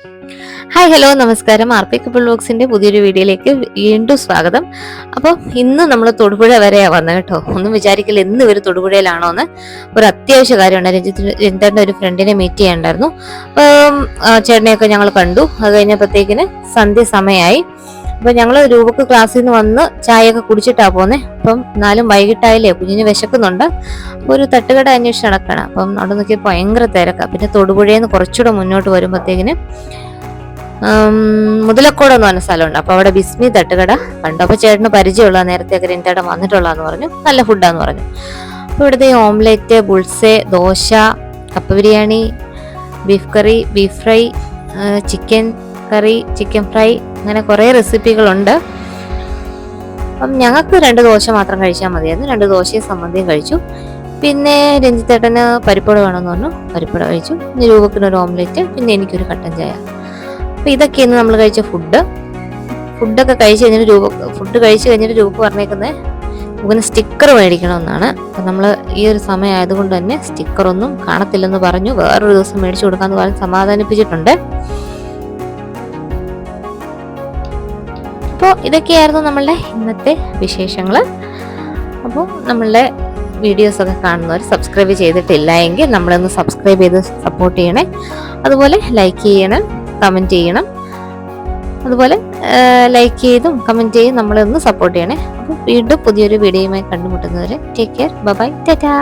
Hi hello നമസ്കാരം. RP couple വ്ലോഗ്സിന്റെ പുതിയൊരു വീഡിയോയിലേക്ക് വീണ്ടും സ്വാഗതം. അപ്പം ഇന്ന് നമ്മൾ തൊടുപുഴ വരെയാ വന്നത് കേട്ടോ. ഒന്നും വിചാരിക്കില്ല ഇന്ന് ഇവർ തൊടുപുഴയിലാണോ എന്ന്. ഒരു അത്യാവശ്യ കാര്യമുണ്ട്. രഞ്ജിത്തേട്ടൻ്റെ ഒരു ഫ്രണ്ടിനെ മീറ്റ് ചെയ്യാനുണ്ടായിരുന്നു. അപ്പം ചേട്ടനെയൊക്കെ ഞങ്ങൾ കണ്ടു. അത് കഴിഞ്ഞപ്പോഴത്തേക്കിന് സന്ധ്യ സമയമായി. അപ്പൊ ഞങ്ങൾ രൂപക്ക് ക്ലാസ്സിൽ നിന്ന് വന്ന് ചായയൊക്കെ കുടിച്ചിട്ടാ പോന്നെ. അപ്പം എന്നാലും വൈകിട്ടായാലേ കുഞ്ഞിന് വിശക്കുന്നുണ്ട്. ഒരു തട്ടുകട അന്വേഷിച്ച് നടക്കണം. അപ്പം അവിടെ നോക്കി ഭയങ്കര തിരക്കാണ്. പിന്നെ തൊടുപുഴയിൽ നിന്ന് കുറച്ചുകൂടെ മുന്നോട്ട് വരുമ്പോഴത്തേക്കിന് മുതലക്കോട് എന്ന് പറഞ്ഞ സ്ഥലമുണ്ട്. അപ്പൊ അവിടെ ബിസ്മി തട്ടുകട കണ്ടു. അപ്പൊ ചേട്ടന് പരിചയമുള്ള നേരത്തെ രഞ്ജേട്ടൻ വന്നിട്ടുള്ളതെന്ന് പറഞ്ഞു. നല്ല ഫുഡാന്ന് പറഞ്ഞു. അപ്പൊ ഇവിടുത്തെ ഓംലെറ്റ്, ബുൾസെ, ദോശ, കപ്പ ബിരിയാണി, ബീഫ് കറി, ബീഫ് ഫ്രൈ, ചിക്കൻ കറി, ചിക്കൻ ഫ്രൈ, അങ്ങനെ കുറെ റെസിപ്പികളുണ്ട്. അപ്പം ഞങ്ങൾക്ക് 2 ദോശ മാത്രം കഴിച്ചാൽ മതിയായിരുന്നു. 2 ദോശയും സമ്മന്തിയും കഴിച്ചു. പിന്നെ രഞ്ജിത്തേട്ടന് പരിപ്പുവട വേണമെന്ന് പറഞ്ഞു, പരിപ്പുവട കഴിച്ചു. പിന്നെ രൂപക്കിനൊരു ഓംലെറ്റ്, പിന്നെ എനിക്കൊരു കട്ടൻ ചായ. അപ്പൊ ഇതൊക്കെയാണ് നമ്മൾ കഴിച്ച ഫുഡൊക്കെ കഴിച്ച് കഴിഞ്ഞിട്ട് ഫുഡ് കഴിച്ചു കഴിഞ്ഞിട്ട് രൂപ പറഞ്ഞേക്കുന്നത് നമുക്ക് സ്റ്റിക്കർ മേടിക്കണമെന്നാണ്. അപ്പൊ നമ്മൾ ഈ ഒരു സമയം ആയതുകൊണ്ട് തന്നെ സ്റ്റിക്കറൊന്നും കാണത്തില്ലെന്ന് പറഞ്ഞു. വേറൊരു ദിവസം മേടിച്ചു കൊടുക്കാന്ന് പറഞ്ഞ് സമാധാനിപ്പിച്ചിട്ടുണ്ട്. അപ്പോൾ ഇതൊക്കെയായിരുന്നു നമ്മളുടെ ഇന്നത്തെ വിശേഷങ്ങൾ. അപ്പോൾ നമ്മളുടെ വീഡിയോസൊക്കെ കാണുന്നവർ സബ്സ്ക്രൈബ് ചെയ്തിട്ടില്ല എങ്കിൽ നമ്മളൊന്ന് സബ്സ്ക്രൈബ് ചെയ്ത് സപ്പോർട്ട് ചെയ്യണേ. അതുപോലെ ലൈക്ക് ചെയ്യണം, കമൻറ്റ് ചെയ്യണം. അതുപോലെ ലൈക്ക് ചെയ്തും കമൻറ്റ് ചെയ്തും നമ്മളെ ഒന്ന് സപ്പോർട്ട് ചെയ്യണേ. അപ്പോൾ വീണ്ടും പുതിയൊരു വീഡിയോയുമായി കണ്ടുമുട്ടുന്നവരെ take care, bye bye, Tata.